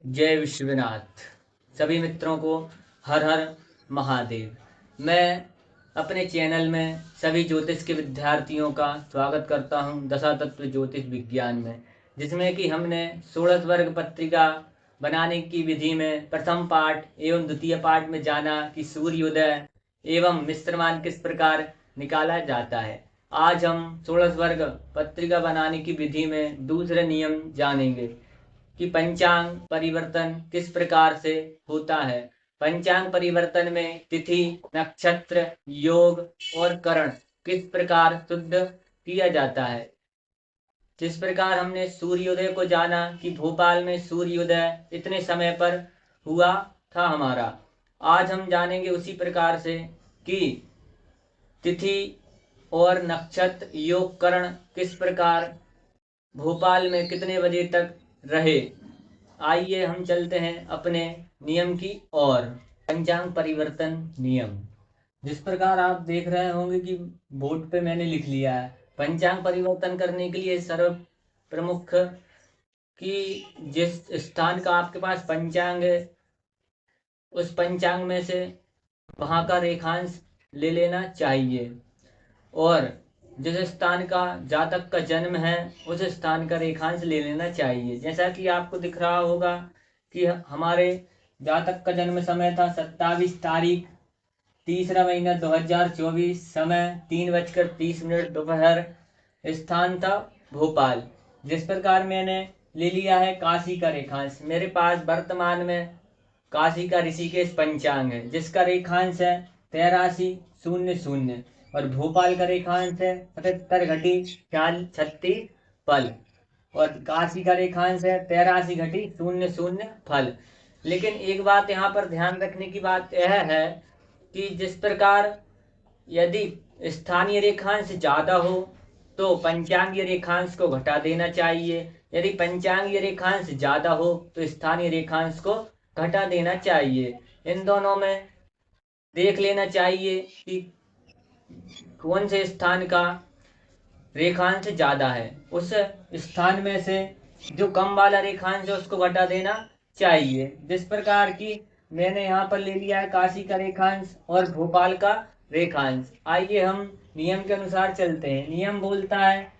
जय विश्वनाथ। सभी मित्रों को हर हर महादेव। मैं अपने चैनल में सभी ज्योतिष के विद्यार्थियों का स्वागत करता हूं दशा तत्व ज्योतिष विज्ञान में, जिसमें कि हमने 16 वर्ग पत्रिका बनाने की विधि में प्रथम पाठ एवं द्वितीय पाठ में जाना कि सूर्योदय एवं मिश्रमान किस प्रकार निकाला जाता है। आज हम 16 वर्ग पत्रिका बनाने की विधि में दूसरे नियम जानेंगे कि पंचांग परिवर्तन किस प्रकार से होता है। पंचांग परिवर्तन में तिथि, नक्षत्र, योग और करण किस प्रकार शुद्ध किया जाता है। जिस प्रकार हमने सूर्योदय को जाना कि भोपाल में सूर्योदय इतने समय पर हुआ था हमारा, आज हम जानेंगे उसी प्रकार से कि तिथि और नक्षत्र, योग, करण किस प्रकार भोपाल में कितने बजे तक रहे। आइए हम चलते हैं अपने नियम की ओर। पंचांग परिवर्तन नियम, जिस प्रकार आप देख रहे होंगे कि बोर्ड पे मैंने लिख लिया है। पंचांग परिवर्तन करने के लिए सर्व प्रमुख कि जिस स्थान का आपके पास पंचांग है उस पंचांग में से वहां का रेखांश ले लेना चाहिए, और जिस स्थान का जातक का जन्म है उस स्थान का रेखांश ले लेना चाहिए। जैसा कि आपको दिख रहा होगा कि हमारे जातक का जन्म समय था 27 तारीख तीसरा महीना 2024, समय 3:30 दोपहर, स्थान था भोपाल। जिस प्रकार मैंने ले लिया है काशी का रेखांश, मेरे पास वर्तमान में काशी का ऋषिकेश पंचांग है जिसका रेखांश है 8300 और भोपाल का रेखांश है 77 घटी 36 पल और काशी का रेखांश है 83 घटी 00 फल। लेकिन एक बात यहाँ पर ध्यान रखने की बात यह है कि जिस प्रकार यदि स्थानीय रेखांश ज्यादा हो तो पंचांगीय रेखांश को घटा देना चाहिए, यदि पंचांगीय रेखांश ज्यादा हो तो स्थानीय रेखांश को घटा देना चाहिए। इन दोनों में देख लेना चाहिए कि कौन से स्थान का रेखांश ज्यादा है, उस स्थान में से जो कम वाला रेखांश है उसको घटा देना चाहिए। जिस प्रकार की मैंने यहाँ पर ले लिया है काशी का रेखांश और भोपाल का रेखांश। आइए हम नियम के अनुसार चलते हैं। नियम बोलता है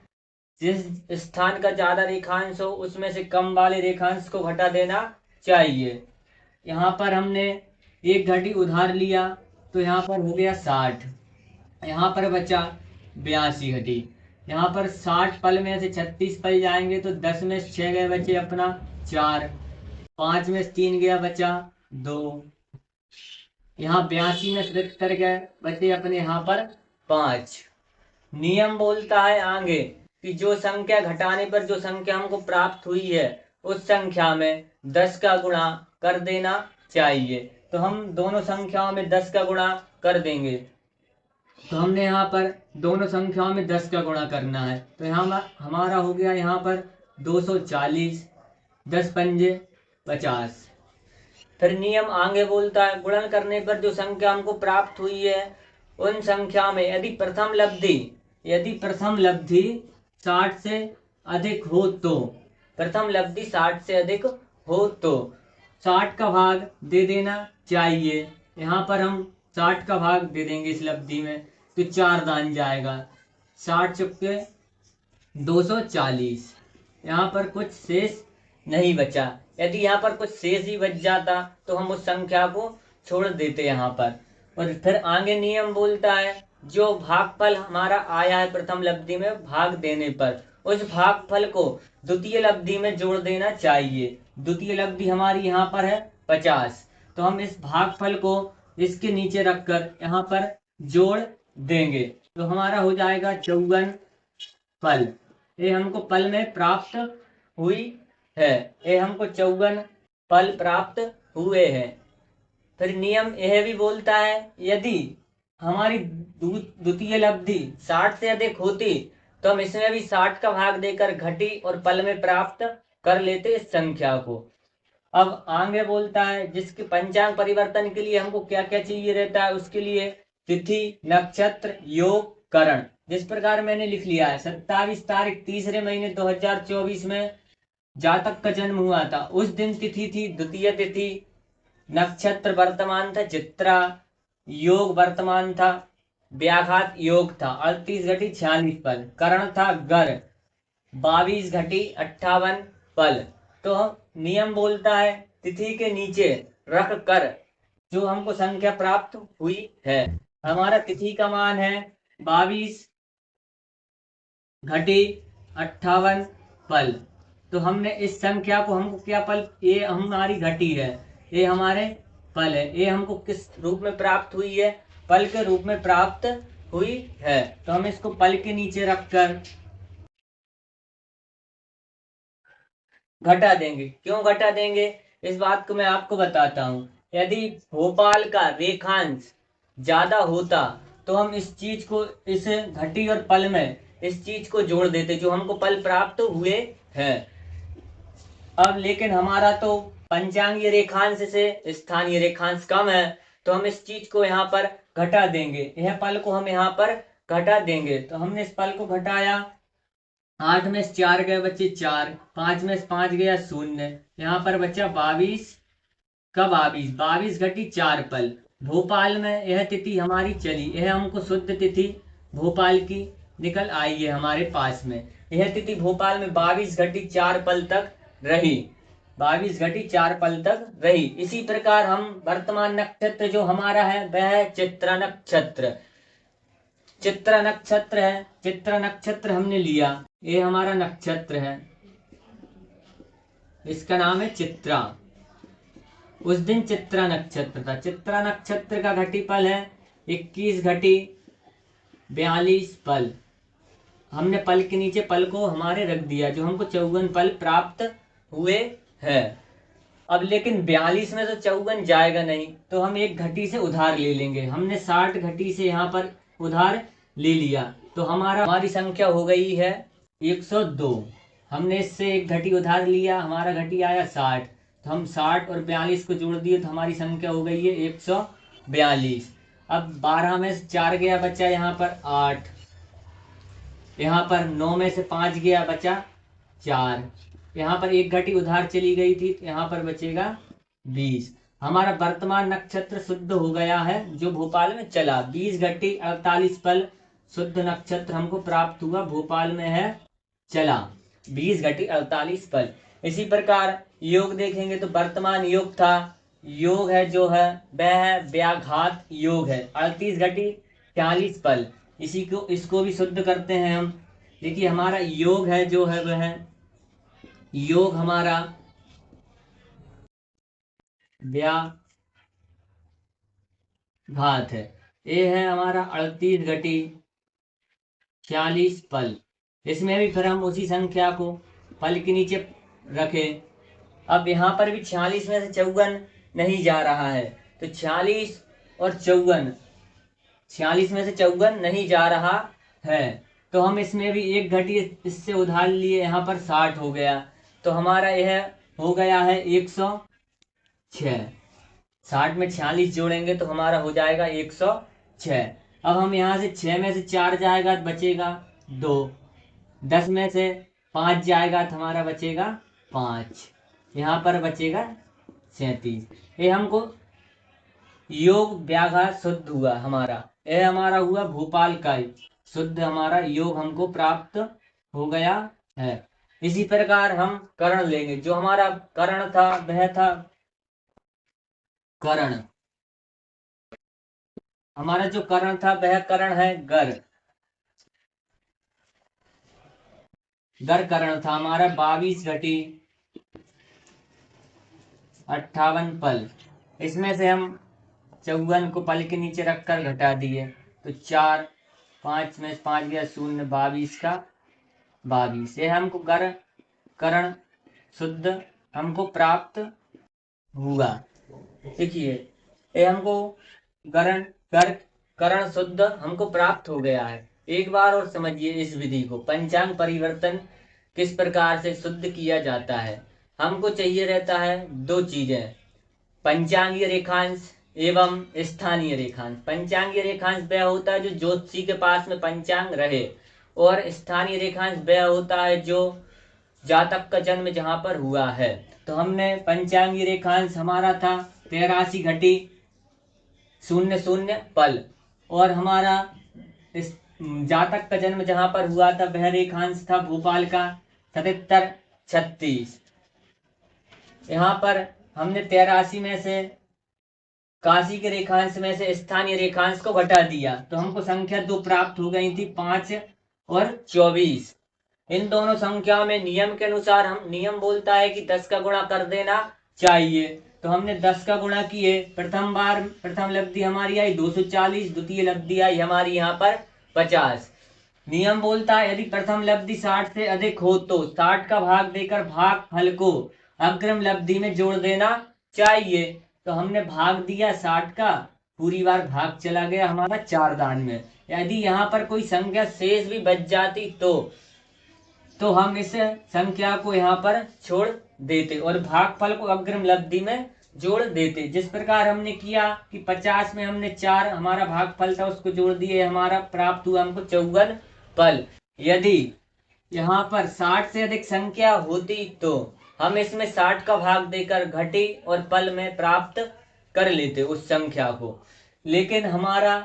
जिस स्थान का ज्यादा रेखांश हो उसमें से कम वाले रेखांश को घटा देना चाहिए। यहाँ पर हमने एक घटी उधार लिया तो यहाँ पर हो गया 60, यहाँ पर बचा 82 घटी। यहाँ पर 60 पल में से 36 पल जाएंगे तो 10 में से 6 गए बचे अपना 4, 5 में से 3 गया बचा 2, यहाँ 82 में से 73 गए बचे अपने यहाँ पर 5। नियम बोलता है आगे कि जो संख्या घटाने पर जो संख्या हमको प्राप्त हुई है उस संख्या में 10 का गुणा कर देना चाहिए। तो हम दोनों संख्याओं में 10 का गुणा कर देंगे। तो हमने यहाँ पर दोनों संख्याओं में 10 का गुणा करना है, तो यहाँ हमारा हो गया यहाँ पर 240, 10 पंजे 50। फिर नियम आगे बोलता है गुणन करने पर जो संख्या हमको प्राप्त हुई है उन संख्या में यदि प्रथम लब्धि 60 से अधिक हो तो, प्रथम लब्धि 60 से अधिक हो तो 60 का भाग दे देना चाहिए। यहाँ पर हम 60 का भाग दे देंगे इस लब्धि में, तो 4 दान जाएगा, 60 चुपके 240। यहाँ पर कुछ शेष नहीं बचा। यदि यहाँ पर कुछ शेष ही बच जाता तो हम उस संख्या को छोड़ देते यहाँ पर। और फिर आगे नियम बोलता है जो भागफल हमारा आया है प्रथम लब्धि में भाग देने पर उस भागफल को द्वितीय लब्धि में जोड़ देना चाहिए। द्वितीय लब्धि हमारी यहाँ पर है 50, तो हम इस भागफल को इसके नीचे रखकर यहाँ पर जोड़ देंगे तो हमारा हो जाएगा 54 फल। ये हमको पल में प्राप्त हुई है, ये हमको 54 फल प्राप्त हुए हैं। फिर नियम यह भी बोलता है यदि हमारी द्वितीय लब्धि 60 से अधिक होती तो हम इसमें भी 60 का भाग देकर घटी और पल में प्राप्त कर लेते इस संख्या को। अब आगे बोलता है जिसके पंचांग परिवर्तन के लिए हमको क्या क्या चाहिए रहता है, उसके लिए तिथि, नक्षत्र, योग, करण। जिस प्रकार मैंने लिख लिया है 27 तारीख तीसरे महीने 2024 में जातक का जन्म हुआ था। उस दिन तिथि थी द्वितीय तिथि, नक्षत्र वर्तमान था चित्रा, योग वर्तमान था व्याघात योग था, 38 घटी 46 पल, करण था गर, 22 घटी 58 पल। तो नियम बोलता है तिथि के नीचे रख कर जो हमको संख्या प्राप्त हुई है। हमारा तिथि का मान है 22 घटी 58 पल। तो हमने इस संख्या को, हमको क्या पल, ये हमारी घटी है, ये हमारे पल है, ये हमको किस रूप में प्राप्त हुई है, पल के रूप में प्राप्त हुई है। तो हम इसको पल के नीचे रखकर घटा देंगे। क्यों घटा देंगे, इस बात को मैं आपको बताता हूँ। यदि भोपाल का रेखांश ज्यादा होता तो हम इस चीज को, इस घटी और पल में इस चीज को जोड़ देते जो हमको पल प्राप्त हुए हैं। अब लेकिन हमारा तो पंचांगीय रेखांश से स्थानीय रेखांश कम है, तो हम इस चीज को यहाँ पर घटा देंगे, यह पल को हम यहाँ पर घटा देंगे। तो हमने इस पल को घटाया, 8 में से 4 गए बच्चे 4, 5 में से 5 गया 0, यहाँ पर बच्चा 22 का 22, 22 घटी 4 पल। भोपाल में यह तिथि हमारी चली, यह हमको शुद्ध तिथि भोपाल की निकल आई है हमारे पास में। यह तिथि भोपाल में 22 घटी 4 पल तक रही, 22 घटी 4 पल तक रही। इसी प्रकार हम वर्तमान नक्षत्र जो हमारा है वह है चित्रा नक्षत्र। चित्रा नक्षत्र है, चित्रा नक्षत्र हमने लिया, ये हमारा नक्षत्र है, इसका नाम है चित्रा। उस दिन चित्रा नक्षत्र था। चित्रा नक्षत्र का घटीपल है 21 घटी 42 पल। हमने पल के नीचे पल को हमारे रख दिया, जो हमको 54 पल प्राप्त हुए हैं। अब लेकिन 42 में तो 54 जाएगा नहीं, तो हम एक घटी से उधार ले लेंगे। हमने 60 घटी से यहाँ पर उधार ले लिया, तो हमारी संख्या हो गई है 102। हमने इससे एक घटी उधार लिया, हमारा घटी आया 60, तो हम 60 और 42 को जोड़ दिए तो हमारी संख्या हो गई है 142। अब 12 में से 4 गया बचा यहाँ पर 8, यहाँ पर 9 में से 5 गया बचा 4, यहाँ पर एक घटी उधार चली गई थी, तो यहाँ पर बचेगा 20। हमारा वर्तमान नक्षत्र शुद्ध हो गया है जो भोपाल में चला, 20 घटी 48 पल शुद्ध नक्षत्र हमको प्राप्त हुआ, भोपाल में है चला 20 घटी 48 पल। इसी प्रकार योग देखेंगे तो वर्तमान योग था, योग है जो है वह है व्याघात योग है, 38 घटी 40 पल। इसी को, इसको भी शुद्ध करते हैं हम। देखिए हमारा योग है जो है वह योग हमारा व्याघात है, ये है हमारा 38 घटी 46 पल। इसमें भी फिर हम उसी संख्या को पल के नीचे रखें। अब यहाँ पर भी 46 में से 54 नहीं जा रहा है, तो 46 और 54, 46 में से 54 नहीं जा रहा है, तो हम इसमें भी एक घटी इससे उधार लिए, यहाँ पर 60 हो गया, तो हमारा यह हो गया है 106। 60 में 46 जोड़ेंगे तो हमारा हो जाएगा 106। अब हम यहाँ से 6 में से 4 जाएगा तो बचेगा 2, 10 में से 5 जाएगा तो हमारा बचेगा 5, यहाँ पर बचेगा 37। ये हमको योग व्याघात शुद्ध हुआ हमारा, यह हमारा हुआ भोपाल का शुद्ध, हमारा योग हमको प्राप्त हो गया है। इसी प्रकार हम करण लेंगे, जो हमारा करण था वह था करण, हमारा जो करण था वह करण है गर। गर करण था हमारा 22 घटी 58 पल। इसमें से हम 54 को पल के नीचे रखकर घटा दिए, तो 4, 5 में 5 गया 0, 22 का 22। ये हमको गर करण शुद्ध हमको प्राप्त हुआ। देखिए ये हमको गरण कर करण शुद्ध हमको प्राप्त हो गया है। एक बार और समझिए इस विधि को, पंचांग परिवर्तन किस प्रकार से शुद्ध किया जाता है। हमको चाहिए रहता है दो चीजें, पंचांगीय रेखांश एवं स्थानीय रेखांश। पंचांगीय रेखांश वह होता है जो ज्योतिषी के पास में पंचांग रहे, और स्थानीय रेखांश वह होता है जो जातक का जन्म जहाँ पर हुआ है। तो हमने पंचांगी रेखांश हमारा था 83 घटी 00 पल, और हमारा इस जातक का जन्म जहाँ पर हुआ था वह रेखांश था भोपाल का 7736। यहाँ पर हमने 83 में से काशी के रेखांश में से स्थानीय रेखांश को घटा दिया तो हमको संख्या 2 प्राप्त हो गई थी, 5 और 24। इन दोनों संख्याओं में नियम के अनुसार हम नियम बोलता है कि 10 का गुणा कर देना चाहिए। तो हमने 10 का गुणा किए, प्रथम लब्धि हमारी आई 240, द्वितीय लब्धि आई हमारी यहाँ पर 50। नियम बोलता है यदि प्रथम लब्धि 60 से अधिक हो तो 60 का भाग देकर भाग फल को अग्रिम लब्धि में जोड़ देना चाहिए। तो हमने भाग दिया 60 का, पूरी बार भाग चला गया हमारा 4 दान में। यदि यहाँ पर कोई संख्या शेष भी बच जाती तो हम इस संख्या को यहाँ पर छोड़ देते और भागफल को अग्रिम लब्धि में जोड़ देते। जिस प्रकार हमने किया कि 50 में हमने 4 हमारा भागफल था उसको जोड़ दिए, हमारा प्राप्त हुआ हमको 54 पल। यदि यहाँ पर 60 से अधिक संख्या होती तो हम इसमें 60 का भाग देकर घटी और पल में प्राप्त कर लेते उस संख्या को, लेकिन हमारा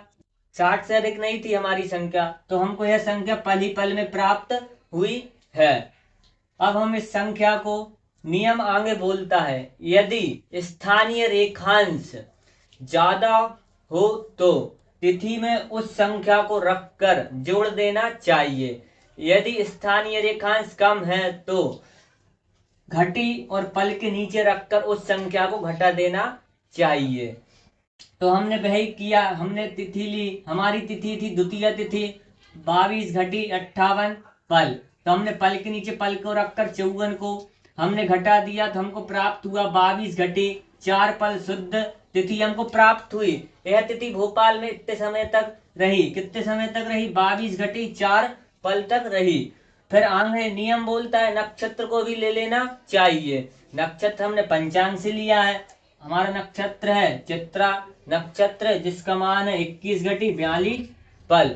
60 से अधिक नहीं थी हमारी संख्या, तो हमको यह संख्या पल ही पल में प्राप्त हुई है। अब हम इस संख्या को, नियम आगे बोलता है यदि स्थानीय रेखांश ज्यादा हो तो तिथि में उस संख्या को रखकर जोड़ देना चाहिए। यदि स्थानीय रेखांश कम है तो घटी और पल के नीचे रखकर उस संख्या को घटा देना चाहिए। तो हमने वही किया, हमने तिथि ली, हमारी तिथि थी द्वितीय तिथि 22 घटी 58 पल। तो हमने पल के नीचे पल को रखकर 54 को हमने घटा दिया तो हमको प्राप्त हुआ 22 घटी 4 पल शुद्ध तिथि हमको प्राप्त हुई। यह तिथि भोपाल में इतने समय तक रही, कितने समय तक रही, 22 घटी 4 पल तक रही। फिर आगे नियम बोलता है नक्षत्र को भी ले लेना चाहिए। नक्षत्र हमने पंचांग से लिया है, हमारा नक्षत्र है चित्रा नक्षत्र जिसका मान है 21 घटी 42 पल।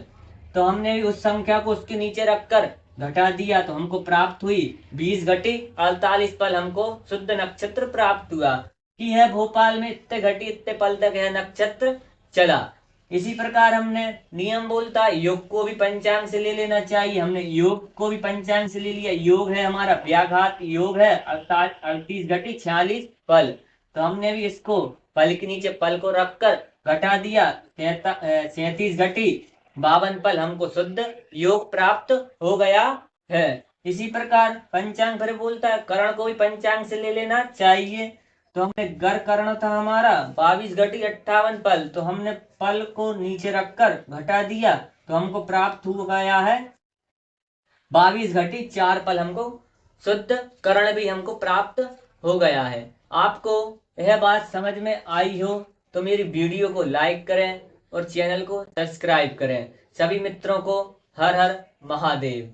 तो हमने उस संख्या को उसके नीचे रखकर घटा दिया तो हमको प्राप्त हुई 20 घटी 48 पल, हमको शुद्ध नक्षत्र प्राप्त हुआ कि है भोपाल में इतने घटी इतने पल तक यह नक्षत्र चला। इसी प्रकार हमने नियम बोलता है योग को भी पंचांग से ले लेना चाहिए। हमने योग को भी पंचांग से ले लिया। योग है हमारा व्याघात योग है 38 घटी 46 पल। तो हमने भी इसको पल के नीचे पल को रखकर घटा दिया 37 घटी 52 पल, हमको शुद्ध योग प्राप्त हो गया है। इसी प्रकार पंचांग फिर बोलता है करण को भी पंचांग से ले लेना चाहिए। तो हमने गर करण था हमारा 22 घटी 58 पल, तो हमने पल को नीचे रखकर घटा दिया तो हमको प्राप्त हो गया है 22 घटी 4 पल, हमको शुद्ध करण भी हमको प्राप्त हो गया है। आपको यह बात समझ में आई हो तो मेरी वीडियो को लाइक करें और चैनल को सब्सक्राइब करें। सभी मित्रों को हर हर महादेव।